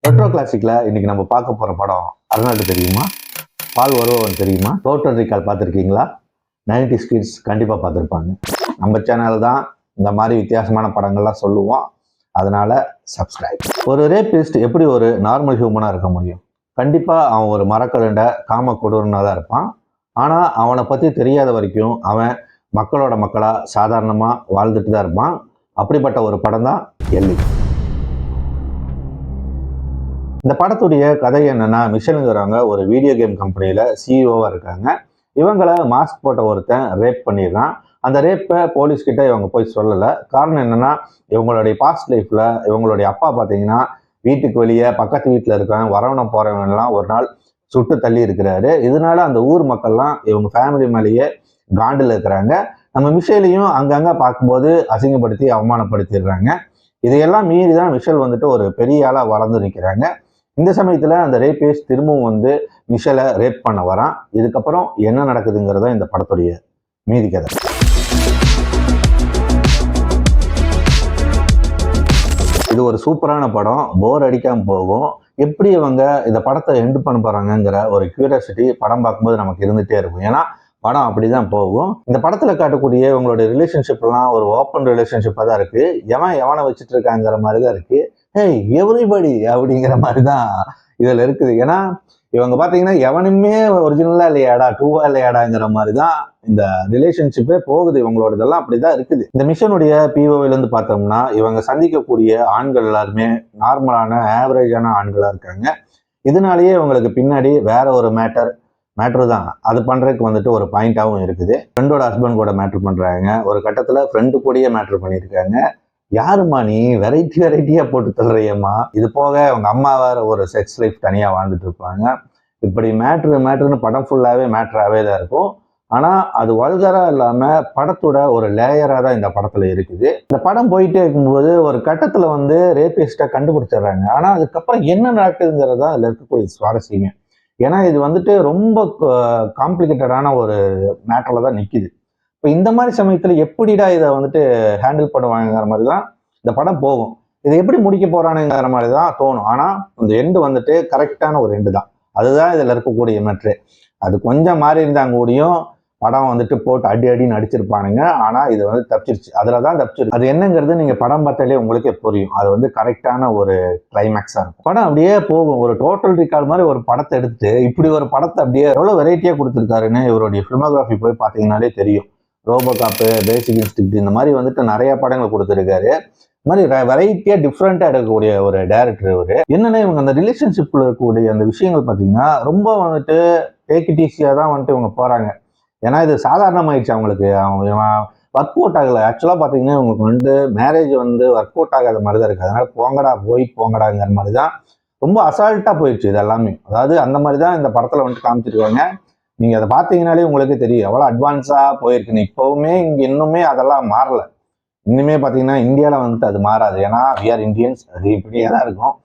Retro கிளாசிக்ல இன்னைக்கு நம்ம பார்க்க போற படம் அருணாட்டு தெரியுமா? பால் வருவன் தெரியுமா? டோட்டல் ரீகால் பார்த்துருக்கீங்களா? 90s கிட்ஸ் கண்டிப்பா பார்த்துருப்பாங்க. நம்ம சேனல் தான் இந்த மாதிரி வித்தியாசமான படங்கள்லாம் சொல்லுவோம். அதனால சப்ஸ்கிரைப். ஒரு ரேபிஸ்ட் எப்படி ஒரு நார்மல் ஹியூமனா இருக்க முடியும்? கண்டிப்பா அவன் ஒரு மரக்கரண்ட காம கொடூரனா தான் இருப்பான். ஆனா அவனை பத்தி தெரியாத வரைக்கும் அவன் மக்களோட மக்களா சாதாரணமா வாழ்ந்துட்டு தான் இருப்பான். அப்படிப்பட்ட ஒரு படம் தான் எல்லி. இந்த படத்துடைய கதை என்னன்னா, மிஷலுங்கிறவங்க ஒரு வீடியோ கேம் கம்பெனியில சிஇஓவா இருக்காங்க. இவங்களை மாஸ்க் போட்ட ஒருத்தன் ரேப் பண்ணிடுறான். அந்த ரேப்பை போலீஸ் கிட்ட இவங்க போய் சொல்லலை. காரணம் என்னன்னா, இவங்களுடைய பாஸ்ட் லைஃப்ல இவங்களுடைய அப்பா பார்த்தீங்கன்னா வீட்டுக்கு வெளியே பக்கத்து வீட்டில் இருக்கவன் வரவனை போறவன்லாம் ஒரு நாள் சுட்டு தள்ளி இருக்கிறாரு. இதனால அந்த ஊர் மக்கள்லாம் இவங்க ஃபேமிலி மேலேயே காண்டில் இருக்கிறாங்க. நம்ம மிஷேலையும் அங்கங்க பார்க்கும்போது அசிங்கப்படுத்தி அவமானப்படுத்திடுறாங்க. இதையெல்லாம் மீறி தான் மிஷல் வந்துட்டு ஒரு பெரிய ஆளா வளர்ந்து நிற்கிறாங்க. இந்த சமயத்துல அந்த ரேபிஸ்ட் திரும்பவும் வந்து மிஷலை ரேப் பண்ண வரான். இதுக்கப்புறம் என்ன நடக்குதுங்கிறத இந்த படத்துடைய மீதி கதை. இது ஒரு சூப்பரான படம், போர் அடிக்காம போகும். எப்படி அவங்க இந்த படத்தை எண்டு பண்ண போறாங்கிற ஒரு கியூரியாசிட்டி படம் பார்க்கும்போது நமக்கு இருந்துட்டே இருக்கும். ஏன்னா படம் அப்படிதான் போகும். இந்த படத்துல காட்டக்கூடிய இவங்களுடைய ரிலேஷன்ஷிப் எல்லாம் ஒரு ஓப்பன் ரிலேஷன்ஷிப்பா தான் இருக்கு. எவனை வச்சுட்டு இருக்காங்கிற மாதிரி தான் இருக்கு. ஹேய் எவ்ரிபடி அப்படிங்கிற மாதிரி தான் இதுல இருக்குது. ஏன்னா இவங்க பாத்தீங்கன்னா எவனுமே ஒரிஜினலா இல்லையாடா, டூவா இல்லையாடாங்கிற மாதிரி தான் இந்த ரிலேஷன்ஷிப்பே போகுது. இவங்களோட இதெல்லாம் அப்படிதான் இருக்குது. இந்த மிஷனுடைய பிஓவில இருந்து பார்த்தோம்னா இவங்க சந்திக்கக்கூடிய ஆண்கள் எல்லாருமே நார்மலான ஆவரேஜான ஆண்களா இருக்காங்க. இதனாலேயே இவங்களுக்கு பின்னாடி வேற ஒரு மேட்ரு தான் அது பண்றதுக்கு வந்துட்டு ஒரு பாயிண்டாகவும் இருக்குது. ஃப்ரெண்டோட ஹஸ்பண்ட் கூட மேட்ரு பண்றாங்க. ஒரு கட்டத்துல ஃப்ரெண்டு கூடயே மேட்ரு பண்ணியிருக்காங்க. யாருமா நீ வெரைட்டியா போட்டு தள்ளுறியம்மா. இது போக அவங்க அம்மா வேற ஒரு செக்ஸ் லைஃப் தனியா வாழ்ந்துட்டு இருப்பாங்க. இப்படி மேட்ருன்னு படம் ஃபுல்லாவே மேட்ராவே தான் இருக்கும். ஆனா அது வல்கரா இல்லாம படத்தோட ஒரு லேயரா தான் இந்த படத்துல இருக்குது. இந்த படம் போயிட்டே இருக்கும்போது ஒரு கட்டத்துல வந்து ரேபிஸ்டா கண்டுபிடிச்சிடுறாங்க. ஆனா அதுக்கப்புறம் என்ன நடக்குதுங்கிறது தான் அதுல இருக்கக்கூடிய சுவாரஸ்யமே. ஏன்னா இது வந்துட்டு ரொம்ப காம்ப்ளிகேட்டடான ஒரு மேட்டர்ல தான் நிக்குது. இப்போ இந்த மாதிரி சமயத்துல எப்படிடா இதை வந்துட்டு ஹேண்டில் பண்ணுவாங்கிற மாதிரி தான் இந்த படம் போகும். இதை எப்படி முடிக்க போறானுங்கிற மாதிரி தான் தோணும். ஆனா இந்த எண்டு வந்துட்டு கரெக்டான ஒரு எண்டு தான். அதுதான் இதுல இருக்கக்கூடிய மேட்ரு. அது கொஞ்சம் மாறி இருந்தாங்க கூடியும் படம் வந்துட்டு போட்டு அடின்னு அடிச்சிருப்பானுங்க. ஆனா இது வந்து தப்பிச்சிருச்சு. அதுலதான் தப்பிச்சிருக்கு. அது என்னங்கிறது நீங்க படம் பார்த்தாலே உங்களுக்கே புரியும். அது வந்து கரெக்டான ஒரு கிளைமேக்ஸா இருக்கும். படம் அப்படியே போகும். ஒரு டோட்டல் ரீகால் மாதிரி ஒரு படத்தை எடுத்துட்டு இப்படி ஒரு படத்தை அப்படியே எவ்வளவு வெரைட்டியா கொடுத்துருக்காருன்னு இவருடைய ஃபிலிமோகிராஃபி போய் பார்த்தீங்கன்னாலே தெரியும். ரோபோகாப்பு, பேசிக் இன்ஸ்டிங்க்ட் இந்த மாதிரி வந்துட்டு நிறைய படங்கள் கொடுத்துருக்காரு. இந்த மாதிரி வெரைட்டியா டிஃப்ரெண்டா எடுக்கக்கூடிய ஒரு டைரக்டர் இவரு. என்னன்னா இவங்க அந்த ரிலேஷன்ஷிப்ல இருக்கக்கூடிய அந்த விஷயங்கள் பார்த்தீங்கன்னா ரொம்ப வந்துட்டு டேக் இட் ஈஸியா தான் வந்துட்டு இவங்க போறாங்க. ஏன்னா இது சாதாரணமாயிடுச்சு அவங்களுக்கு. அவங்க ஒர்க் அவுட் ஆகலை. ஆக்சுவலா பார்த்தீங்கன்னா இவங்களுக்கு வந்து மேரேஜ் வந்து ஒர்க் அவுட் ஆகாத மாதிரி தான் இருக்கு. அதனால போங்கடாங்கிற மாதிரி தான் ரொம்ப அசால்ட்டா போயிடுச்சு இது எல்லாமே. அதாவது அந்த மாதிரி தான் இந்த படத்துல வந்துட்டு காமிச்சிருக்காங்க. நீங்க அதை பார்த்தீங்கன்னாலே உங்களுக்கு தெரியும் எவ்வளவு அட்வான்ஸா போயிருக்குன்னு. இப்பவுமே இங்க இன்னுமே அதெல்லாம் மாறல. இன்னுமே பார்த்தீங்கன்னா இந்தியாவில் வந்துட்டு அது மாறாது. ஏன்னா வி ஆர் இந்தியன்ஸ், அது இப்படியே தான் இருக்கும்.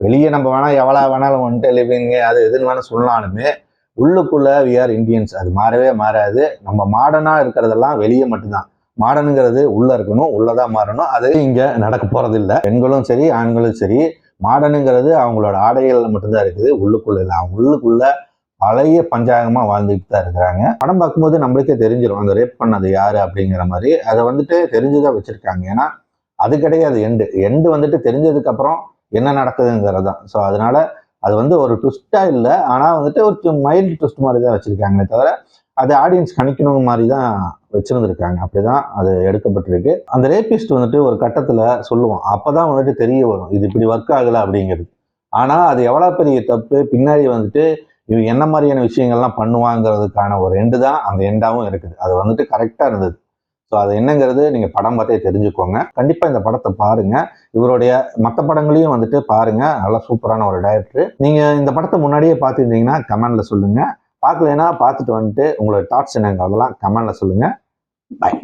வெளியே நம்ம வேணா வேணாலும் வந்துட்டு லிவிங்க அது எதுன்னு வேணா சொன்னாலுமே உள்ளுக்குள்ள வி ஆர் இந்தியன்ஸ், அது மாறவே மாறாது. நம்ம மாடர்னா இருக்கிறதெல்லாம் வெளியே மட்டும்தான். மாடர்னுங்கிறது உள்ள இருக்கணும், உள்ளதான் மாறணும். அது இங்க நடக்க போறது இல்லை. பெண்களும் சரி ஆண்களும் சரி, மாடர்னுங்கிறது அவங்களோட ஆடைகள் மட்டும்தான் இருக்குது, உள்ளுக்குள்ள இல்லை. அவங்க உள்ளுக்குள்ள பழைய பஞ்சாங்கமா வாழ்ந்துட்டு தான் இருக்கிறாங்க. படம் பார்க்கும்போது நம்மளுக்கே தெரிஞ்சிடும் அந்த ரேப் பண்ணது யாரு அப்படிங்கிற மாதிரி. அதை வந்துட்டு தெரிஞ்சுதான் வச்சிருக்காங்க. ஏன்னா அது கிடையாது எண்டு வந்துட்டு தெரிஞ்சதுக்கு அப்புறம் என்ன நடக்குதுங்கிறது தான். ஸோ அதனால அது வந்து ஒரு ட்விஸ்டா இல்லை, ஆனா வந்துட்டு ஒரு மைல்டு ட்விஸ்ட் மாதிரி தான் வச்சிருக்காங்களே தவிர அது ஆடியன்ஸ் கணிக்கணும் மாதிரி தான் வச்சிருந்திருக்காங்க. அப்படிதான் அது எடுக்கப்பட்டிருக்கு. அந்த ரேபிஸ்ட் வந்துட்டு ஒரு கட்டத்துல சொல்லுவான். அப்பதான் வந்துட்டு தெரிய வரும் இது இப்படி ஒர்க் ஆகல அப்படிங்கிறது. ஆனா அது எவ்வளவு பெரிய தப்பு. பின்னாடி வந்துட்டு இவன் என்ன மாதிரியான விஷயங்கள்லாம் பண்ணுவாங்கிறதுக்கான ஒரு எண்டு தான் அந்த எண்டாவும் இருக்குது. அது வந்துட்டு கரெக்டா இருந்தது. ஸோ அது என்னங்கிறது நீங்க படம் பார்த்தே தெரிஞ்சுக்கோங்க. கண்டிப்பா இந்த படத்தை பாருங்க. இவருடைய மற்ற படங்களையும் வந்துட்டு பாருங்க. நல்லா சூப்பரான ஒரு டைரக்டர். நீங்க இந்த படத்தை முன்னாடியே பார்த்துருந்தீங்கன்னா கமெண்ட்ல சொல்லுங்க. பார்க்கலைன்னா பார்த்துட்டு வந்துட்டு உங்களோட தாட்ஸ் என்னங்க அதெல்லாம் கமெண்ட்ல சொல்லுங்க. பாய்.